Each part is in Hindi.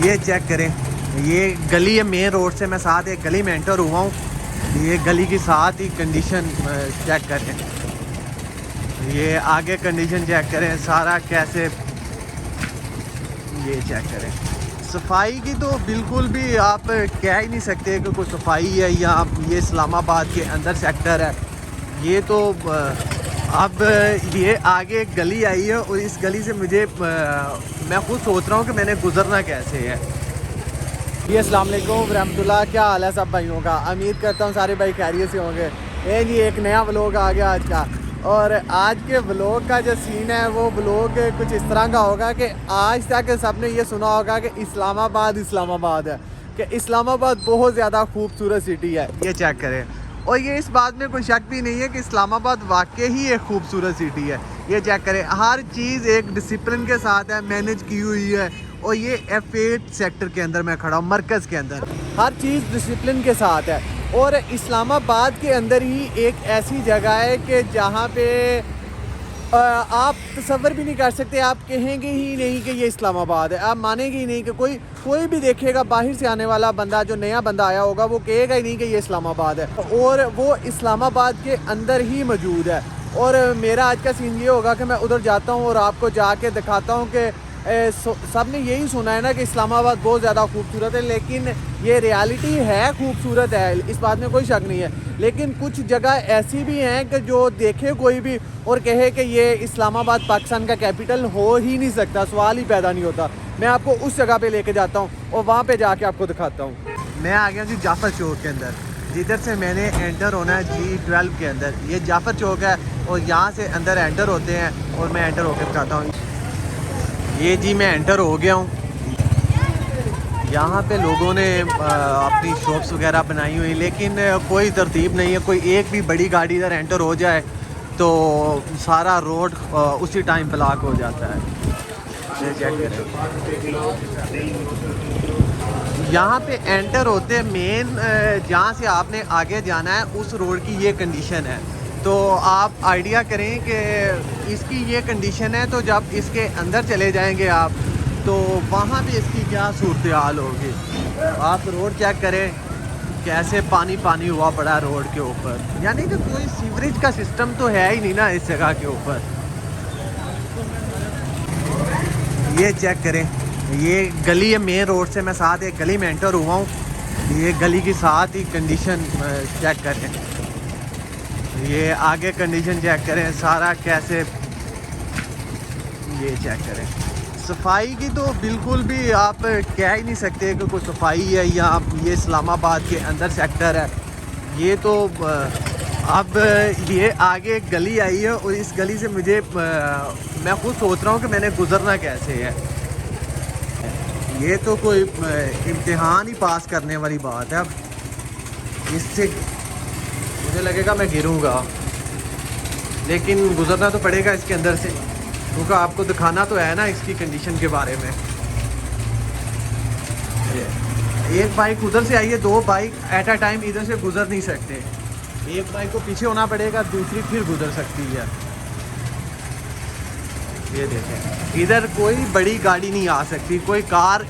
ये चेक करें, ये गली है मेन रोड से, मैं साथ एक गली में एंटर हुआ हूँ। ये गली की साथ ही कंडीशन चेक करें, ये आगे कंडीशन चेक करें सारा कैसे, ये चेक करें। सफाई की तो बिल्कुल भी आप कह ही नहीं सकते कि कोई सफाई है या ये इस्लामाबाद के अंदर सेक्टर है। ये तो अब ये आगे एक गली आई है और इस गली से मुझे मैं खुद सोच रहा हूँ कि मैंने गुजरना कैसे है। जी अस्सलाम वालेकुम रहमतुल्लाह, क्या हाल है सब भाइयों का। उम्मीद करता हूँ सारे भाई खैरियत से होंगे। ये जी एक नया व्लॉग आ गया आज का, और आज के व्लॉग का जो सीन है वो व्लॉग कुछ इस तरह का होगा कि आज तक सबने ये सुना होगा कि इस्लामाबाद है, कि इस्लामाबाद बहुत ज़्यादा खूबसूरत सिटी है। ये चेक करें, और ये इस बात में कोई शक भी नहीं है कि इस्लामाबाद वाकई ही एक खूबसूरत सिटी है। ये चेक करें, हर चीज़ एक डिसिप्लिन के साथ है, मैनेज की हुई है। और ये F8 सेक्टर के अंदर मैं खड़ा हूँ, मरकज़ के अंदर, हर चीज़ डिसिप्लिन के साथ है। और इस्लामाबाद के अंदर ही एक ऐसी जगह है कि जहाँ पे आप तसव्वुर भी नहीं कर सकते, आप कहेंगे ही नहीं कि ये इस्लामाबाद है, आप मानेंगे ही नहीं कि कोई भी देखेगा बाहर से आने वाला बंदा, जो नया बंदा आया होगा, वो कहेगा ही नहीं कि ये इस्लामाबाद है, और वो इस्लामाबाद के अंदर ही मौजूद है। और मेरा आज का सीन ये होगा कि मैं उधर जाता हूँ और आपको जाके दिखाता हूँ कि सब ने यही सुना है ना कि इस्लामाबाद बहुत ज़्यादा खूबसूरत है, लेकिन ये रियलिटी है, खूबसूरत है, इस बात में कोई शक नहीं है। लेकिन कुछ जगह ऐसी भी हैं कि जो देखे कोई भी और कहे कि ये इस्लामाबाद पाकिस्तान का कैपिटल हो ही नहीं सकता, सवाल ही पैदा नहीं होता। मैं आपको उस जगह पे लेके जाता हूँ और वहाँ पे जाके आपको दिखाता हूँ। मैं आ गया जी जाफर चौक के अंदर, जिधर से मैंने एंटर होना है G12 के अंदर। ये जाफर चौक है और यहाँ से अंदर एंटर होते हैं और मैं एंटर होकर दिखाता हूँ। ये जी मैं एंटर हो गया हूँ। यहाँ पे लोगों ने अपनी शॉप्स वगैरह बनाई हुई, लेकिन कोई तरतीब नहीं है। कोई एक भी बड़ी गाड़ी इधर एंटर हो जाए तो सारा रोड उसी टाइम ब्लॉक हो जाता है। चेक करें, यहाँ पे एंटर होते मेन जहाँ से आपने आगे जाना है उस रोड की ये कंडीशन है। तो आप आइडिया करें कि इसकी ये कंडीशन है, तो जब इसके अंदर चले जाएंगे आप तो वहाँ भी इसकी क्या सूरत हाल होगी। आप रोड चेक करें, कैसे पानी पानी हुआ पड़ा रोड के ऊपर, यानी कि कोई सीवरेज का सिस्टम तो है ही नहीं ना इस जगह के ऊपर। ये चेक करें, ये गली है मेन रोड से, मैं साथ एक गली में एंटर हुआ हूँ। ये गली की साथ ही कंडीशन चेक करें, ये आगे कंडीशन चेक करें सारा कैसे, ये चेक करें। सफाई की तो बिल्कुल भी आप कह ही नहीं सकते कि कोई सफाई है या ये इस्लामाबाद के अंदर सेक्टर है। ये तो अब ये आगे एक गली आई है और इस गली से मुझे मैं खुद सोच रहा हूँ कि मैंने गुजरना कैसे है। ये तो कोई इम्तिहान ही पास करने वाली बात है। अब इससे मुझे लगेगा मैं गिरूँगा, लेकिन गुजरना तो पड़ेगा इसके अंदर से, क्योंकि आपको दिखाना तो है ना इसकी कंडीशन के बारे में। एक बाइक उधर से आई है, दो बाइक एट अ टाइम इधर से गुजर नहीं सकते। एक बाइक को पीछे होना पड़ेगा, दूसरी फिर गुजर सकती है। ये देखें, इधर कोई बड़ी गाड़ी नहीं आ सकती, कोई कार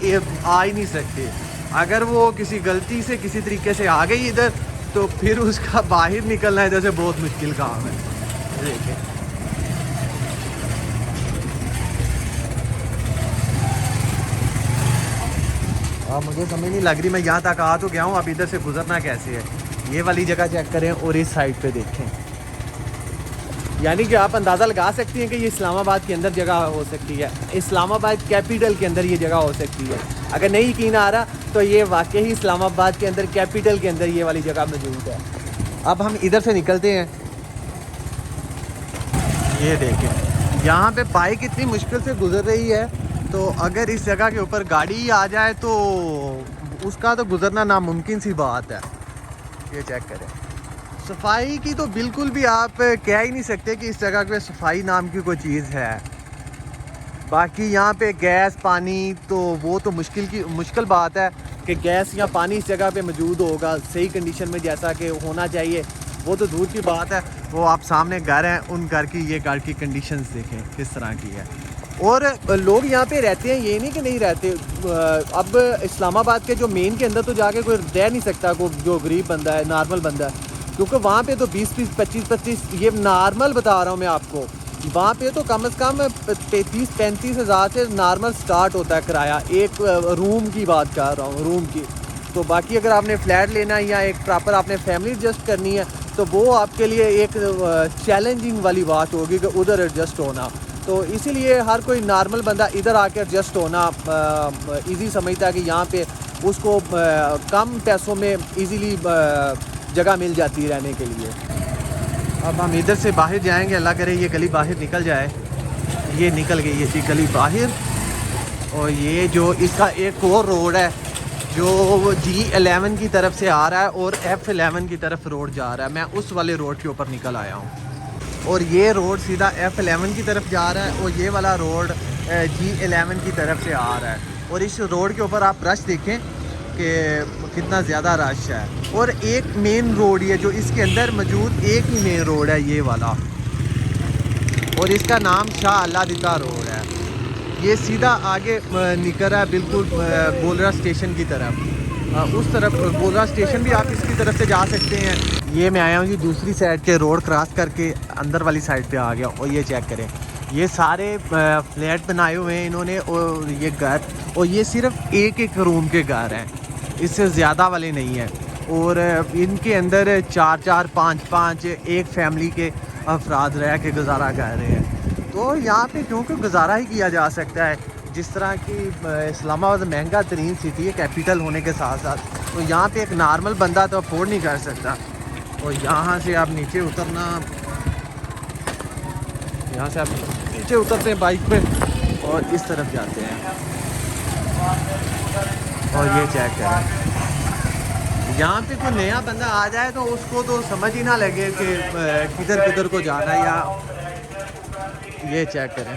आ ही नहीं सकती। अगर वो किसी गलती से किसी तरीके से आ गई इधर, तो फिर उसका बाहर निकलना इधर से बहुत मुश्किल काम है। देखें, मुझे समझ नहीं लग रही, मैं यहाँ तक आ तो गया हूँ, अब इधर से गुजरना कैसे है। ये वाली जगह चेक करें और इस साइड पे देखें, यानी कि आप अंदाज़ा लगा सकती हैं कि ये इस्लामाबाद के अंदर जगह हो सकती है, इस्लामाबाद कैपिटल के अंदर ये जगह हो सकती है। अगर नहीं यकीन आ रहा तो ये वाकई ही इस्लामाबाद के अंदर कैपिटल के अंदर ये वाली जगह मौजूद है। अब हम इधर से निकलते हैं। ये देखें, यहाँ पे बाइक इतनी मुश्किल से गुजर रही है, तो अगर इस जगह के ऊपर गाड़ी आ जाए तो उसका तो गुजरना नामुमकिन सी बात है। ये चेक करें, सफाई की तो बिल्कुल भी आप कह ही नहीं सकते कि इस जगह पे सफाई नाम की कोई चीज़ है। बाकी यहाँ पे गैस पानी तो वो तो मुश्किल बात है कि गैस या पानी इस जगह पे मौजूद होगा सही कंडीशन में जैसा कि होना चाहिए, वो तो दूर की बात है। वो आप सामने घर हैं, उन घर की ये घर की कंडीशंस देखें किस तरह की है। और लोग यहाँ पे रहते हैं, ये नहीं कि नहीं रहते। अब इस्लामाबाद के जो मेन के अंदर तो जाके कोई रह नहीं सकता, कोई जो गरीब बंदा है, नॉर्मल बंदा है, क्योंकि वहाँ पे तो 20-20 25-25, ये नॉर्मल बता रहा हूँ मैं आपको, वहाँ पे तो कम से कम 33-35 हज़ार से नॉर्मल स्टार्ट होता है किराया, एक रूम की बात कर रहा हूँ, रूम की। तो बाकी अगर आपने फ्लैट लेना है या एक प्रॉपर आपने फैमिली एडजस्ट करनी है तो वो आपके लिए एक चैलेंजिंग वाली बात होगी कि उधर एडजस्ट होना। तो इसीलिए हर कोई नॉर्मल बंदा इधर आके एडजस्ट होना इजी समझता है कि यहाँ पे उसको कम पैसों में इजीली जगह मिल जाती है रहने के लिए। अब हम इधर से बाहर जाएंगे, अल्लाह करे ये गली बाहर निकल जाए। ये निकल गई ये थी गली बाहर। और ये जो इसका एक और रोड है जो G11 की तरफ से आ रहा है और F11 की तरफ रोड जा रहा है, मैं उस वाले रोड के ऊपर निकल आया हूँ। और ये रोड सीधा F11 की तरफ जा रहा है और ये वाला रोड G11 की तरफ से आ रहा है। और इस रोड के ऊपर आप रश देखें कि कितना ज़्यादा रश है। और एक मेन रोड ये जो इसके अंदर मौजूद एक ही मेन रोड है ये वाला, और इसका नाम शाह अल्लाह रोड है। ये सीधा आगे निकल रहा है बिल्कुल गोलरा स्टेशन की तरफ। उस तरफ गोलरा स्टेशन भी आप इसकी तरफ से जा सकते हैं। ये मैं आया हूँ जी दूसरी साइड के रोड क्रॉस करके अंदर वाली साइड पे आ गया। और ये चेक करें, ये सारे फ्लैट बनाए हुए हैं इन्होंने, और ये घर, और ये सिर्फ एक रूम के घर हैं, इससे ज़्यादा वाले नहीं हैं। और इनके अंदर 4-4 5-5 एक फैमिली के अफराद रह के गुजारा कर रहे हैं। तो यहाँ पे क्योंकि गुजारा ही किया जा सकता है, जिस तरह की इस्लामाबाद महंगा तरीन सिटी है कैपिटल होने के साथ साथ, तो यहाँ पे एक नॉर्मल बंदा तो अफोर्ड नहीं कर सकता। और यहाँ से आप नीचे उतरना, यहाँ से आप नीचे उतरते हैं बाइक पे और इस तरफ जाते हैं। और ये चेक करें, यहाँ पे कोई नया बंदा आ जाए तो उसको तो समझ ही ना लगे कि किधर किधर को जाना है। या ये चेक करें,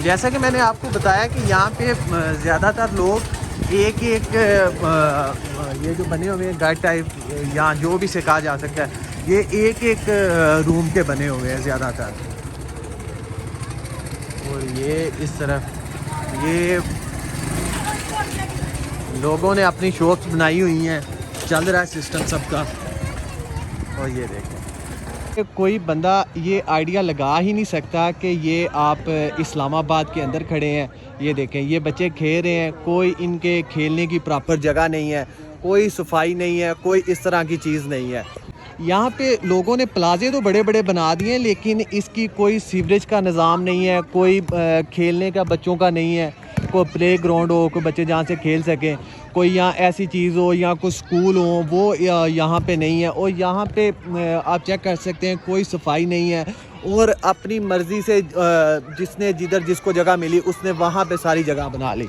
जैसा कि मैंने आपको बताया कि यहाँ पे ज़्यादातर लोग एक ये जो बने हुए हैं गाइड टाइप या जो भी से कहा जा सकता है, ये एक रूम के बने हुए हैं ज़्यादातर। और ये इस तरफ ये लोगों ने अपनी शॉप्स बनाई हुई हैं, चल रहा है सिस्टम सबका। और ये देखें, कोई बंदा ये आइडिया लगा ही नहीं सकता कि ये आप इस्लामाबाद के अंदर खड़े हैं। ये देखें, ये बच्चे खेल रहे हैं, कोई इनके खेलने की प्रॉपर जगह नहीं है, कोई सफाई नहीं है, कोई इस तरह की चीज़ नहीं है। यहाँ पे लोगों ने प्लाजे तो बड़े बड़े बना दिए हैं, लेकिन इसकी कोई सीवरेज का निज़ाम नहीं है, कोई खेलने का बच्चों का नहीं है, कोई प्ले ग्राउंड हो, कोई बच्चे जहाँ से खेल सकें, कोई यहाँ ऐसी चीज़ हो या कोई स्कूल हो, वो यहाँ पे नहीं है। और यहाँ पे आप चेक कर सकते हैं कोई सफाई नहीं है, और अपनी मर्ज़ी से जिसने जिधर जिसको जगह मिली उसने वहाँ पे सारी जगह बना ली।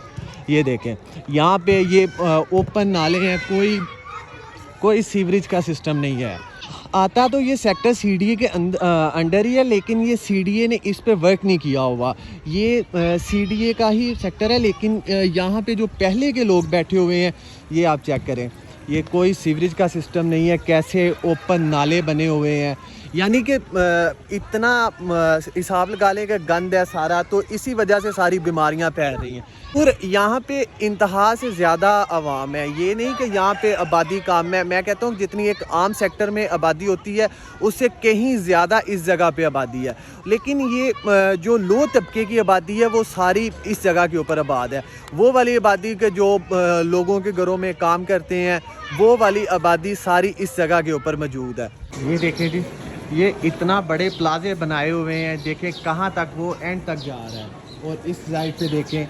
ये देखें, यहाँ पे ये ओपन नाले हैं, कोई सीवरेज का सिस्टम नहीं है। आता तो ये सेक्टर CDA के अंडर ही है, लेकिन ये CDA ने इस पे वर्क नहीं किया हुआ। ये CDA का ही सेक्टर है, लेकिन यहाँ पे जो पहले के लोग बैठे हुए हैं, ये आप चेक करें, ये कोई सीवरेज का सिस्टम नहीं है, कैसे ओपन नाले बने हुए हैं। यानी कि इतना हिसाब लगा लें कि गंद है सारा, तो इसी वजह से सारी बीमारियां फैल रही हैं। और यहाँ पे इंतहा से ज़्यादा आवाम है, ये नहीं कि यहाँ पे आबादी कम है। मैं कहता हूँ जितनी एक आम सेक्टर में आबादी होती है उससे कहीं ज़्यादा इस जगह पे आबादी है, लेकिन ये जो लो तबके की आबादी है वो सारी इस जगह के ऊपर आबाद है। वो वाली आबादी के जो लोगों के घरों में काम करते हैं, वो वाली आबादी सारी इस जगह के ऊपर मौजूद है। ये देखें जी, ये इतना बड़े प्लाजे बनाए हुए हैं, देखें कहाँ तक वो एंड तक जा रहा है। और इस साइड पे देखें,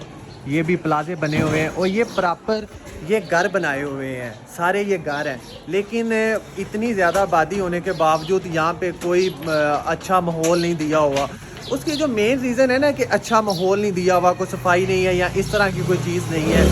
ये भी प्लाजे बने हुए हैं, और ये प्रॉपर ये घर बनाए हुए हैं, सारे ये घर हैं। लेकिन इतनी ज़्यादा आबादी होने के बावजूद यहाँ पे कोई अच्छा माहौल नहीं दिया हुआ। उसकी जो मेन रीज़न है ना कि अच्छा माहौल नहीं दिया हुआ, कोई सफाई नहीं है या इस तरह की कोई चीज़ नहीं है,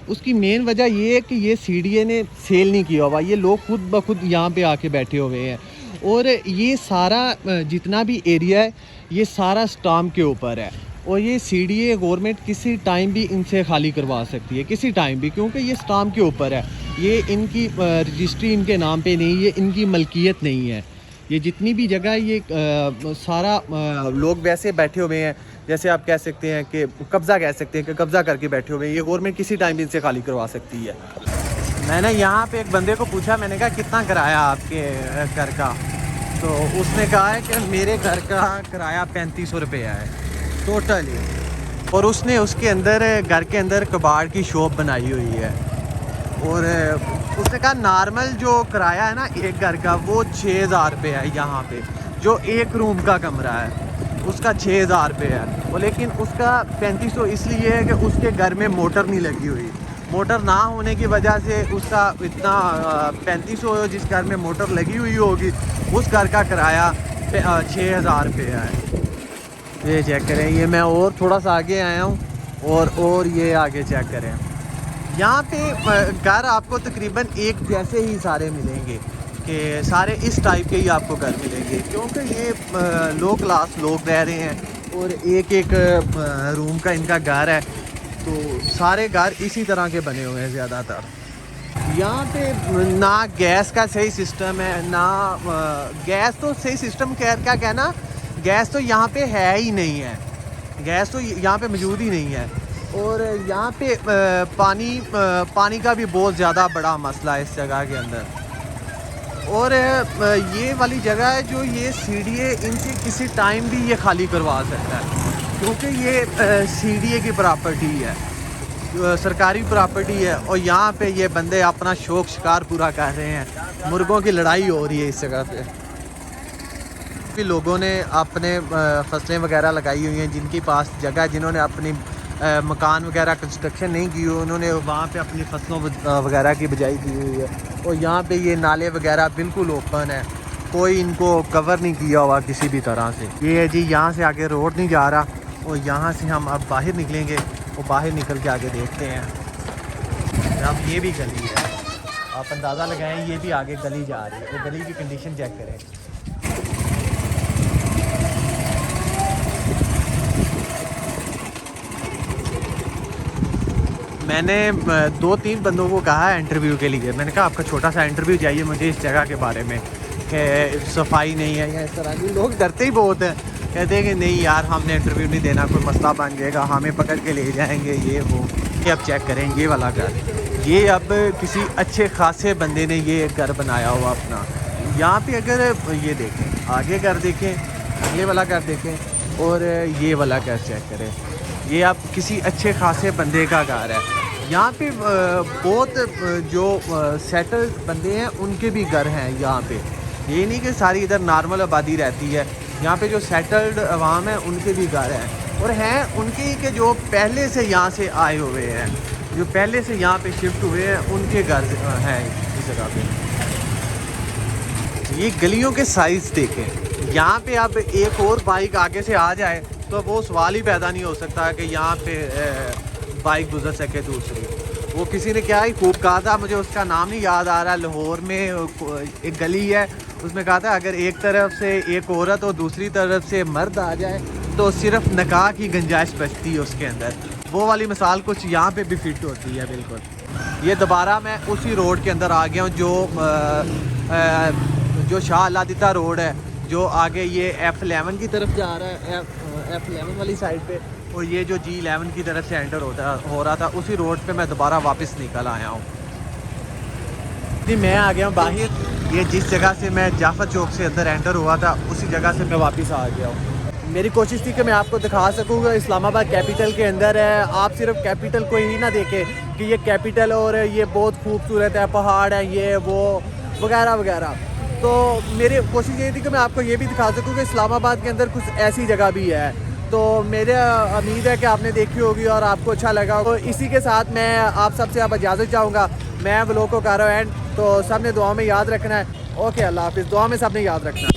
उसकी मेन वजह ये है कि ये CDA ने सेल नहीं किया हुआ। ये लोग खुद ब खुद यहाँ पे आके बैठे हुए हैं, और ये सारा जितना भी एरिया है ये सारा स्टाम्प के ऊपर है। और ये CDA गवर्नमेंट किसी टाइम भी इनसे खाली करवा सकती है, किसी टाइम भी, क्योंकि ये स्टाम्प के ऊपर है। ये इनकी रजिस्ट्री इनके नाम पे नहीं, ये इनकी मलकियत नहीं है। ये जितनी भी जगह है ये सारा लोग वैसे बैठे हुए हैं, जैसे आप कह सकते हैं कि कब्ज़ा कह सकते हैं कि कब्ज़ा करके बैठे हुए हैं। ये गवर्नमेंट किसी टाइम भी इनसे खाली करवा सकती है। मैंने यहाँ पे एक बंदे को पूछा, मैंने कहा कितना किराया आपके घर का, तो उसने कहा है कि मेरे घर का किराया 3500 रुपया है टोटली, और उसने उसके अंदर घर के अंदर कबाड़ की शॉप बनाई हुई है। और उसने कहा नॉर्मल जो किराया है ना एक घर का वो 6000 रुपये है। यहाँ पे जो एक रूम का कमरा है उसका 6000 रुपये है, और लेकिन उसका 3500 इसलिए है कि उसके घर में मोटर नहीं लगी हुई। मोटर ना होने की वजह से उसका इतना 3500 जिस घर में मोटर लगी हुई होगी उस घर का किराया 6000 रुपये है। ये चेक करें, ये मैं और थोड़ा सा आगे आया हूँ और ये आगे चेक करें। यहाँ पे घर आपको तकरीबन एक जैसे ही सारे मिलेंगे कि सारे इस टाइप के ही आपको घर मिलेंगे, क्योंकि ये लो क्लास लोग रह रहे हैं और एक एक रूम का इनका घर है, तो सारे घर इसी तरह के बने हुए हैं ज़्यादातर। यहाँ पे ना गैस का सही सिस्टम है, ना गैस तो सही सिस्टम क्या कहना, गैस तो यहाँ पे है ही नहीं है, गैस तो यहाँ पे मौजूद ही नहीं है। और यहाँ पे पानी का भी बहुत ज़्यादा बड़ा मसला है इस जगह के अंदर। और ये वाली जगह है जो ये सीडीए इनसे किसी टाइम भी ये खाली करवा सकता है, क्योंकि ये सीडीए की प्रॉपर्टी है, सरकारी प्रॉपर्टी है। और यहाँ पे ये बंदे अपना शौक शिकार पूरा कर रहे हैं। मुर्गों की लड़ाई हो रही है इस जगह पे। भी लोगों ने अपने फसलें वगैरह लगाई हुई हैं, जिनके पास जगह, जिन्होंने अपनी मकान वगैरह कंस्ट्रक्शन नहीं की हुई, उन्होंने वहाँ पे अपनी फसलों वगैरह की बिजाई की हुई है। और यहाँ पे ये नाले वगैरह बिल्कुल ओपन है, कोई इनको कवर नहीं किया हुआ किसी भी तरह से। ये है जी, यहाँ से आगे रोड नहीं जा रहा, और यहाँ से हम अब बाहर निकलेंगे और बाहर निकल के आगे देखते हैं। अब ये भी गली है, आप अंदाज़ा लगाएं ये भी आगे गली जा रही है। तो गली की कंडीशन चेक करें। मैंने 2-3 बंदों को कहा है इंटरव्यू के लिए, मैंने कहा आपका छोटा सा इंटरव्यू चाहिए मुझे इस जगह के बारे में, कि सफाई नहीं है या इस तरह की। लोग डरते ही बहुत हैं, कहते हैं कि नहीं यार हमने इंटरव्यू नहीं देना, कोई मसला बन जाएगा, हमें पकड़ के ले जाएंगे ये वो। ये अब चेक करें ये वाला घर, ये अब किसी अच्छे खासे बंदे ने ये घर बनाया हुआ अपना। यहाँ पे अगर ये देखें, आगे घर देखें, अगले वाला घर देखें, और ये वाला घर चेक करें, ये आप किसी अच्छे खासे बंदे का घर है। यहाँ पे बहुत जो सेटल्ड बंदे हैं उनके भी घर हैं यहाँ पे, ये नहीं कि सारी इधर नॉर्मल आबादी रहती है। यहाँ पे जो सेटल्ड अवाम है उनके भी घर हैं, और हैं उनके ही के जो पहले से यहाँ से आए हुए हैं, जो पहले से यहाँ पे शिफ्ट हुए हैं, उनके घर हैं इस जगह पे। ये गलियों के साइज़ देखें, यहाँ पे अब एक और बाइक आगे से आ जाए तो वो सवाल ही पैदा नहीं हो सकता कि यहाँ पे बाइक गुजर सके दूसरी। वो किसी ने क्या ही खूब कहा था, मुझे उसका नाम नहीं याद आ रहा, लाहौर में एक गली है, उसमें कहा था अगर एक तरफ से एक औरत और दूसरी तरफ से मर्द आ जाए तो सिर्फ निकाह की गुंजाइश बचती है उसके अंदर। वो वाली मिसाल कुछ यहाँ पे भी फिट होती है बिल्कुल। ये दोबारा मैं उसी रोड के अंदर आ गया हूँ जो शाह अलादीता रोड है, जो आगे ये F11 की तरफ जा रहा है, F11 वाली साइड पे, और ये जो G11 की तरफ से एंटर हो रहा था, उसी रोड पे मैं दोबारा वापस निकल आया हूँ। जी मैं आ गया हूँ बाहर, ये जिस जगह से मैं जाफर चौक से अंदर एंटर हुआ था उसी जगह से मैं वापस आ गया हूँ। मेरी कोशिश थी कि मैं आपको दिखा सकूँगा इस्लामाबाद कैपिटल के अंदर है, आप सिर्फ कैपिटल को ही ना देखें कि ये कैपिटल और ये बहुत खूबसूरत है, पहाड़ है, ये वो वगैरह वगैरह। तो मेरी कोशिश ये थी कि मैं आपको ये भी दिखा सकूँ कि इस्लामाबाद के अंदर कुछ ऐसी जगह भी है। तो मेरे उम्मीद है कि आपने देखी होगी और आपको अच्छा लगा। तो इसी के साथ मैं आप सबसे अब इजाज़त चाहूँगा, मैं व्लॉग को कर रहा हूँ एंड। तो सब ने दुआ में याद रखना है। ओके, अल्लाह हाफिज़। दुआ में सब ने याद रखना है।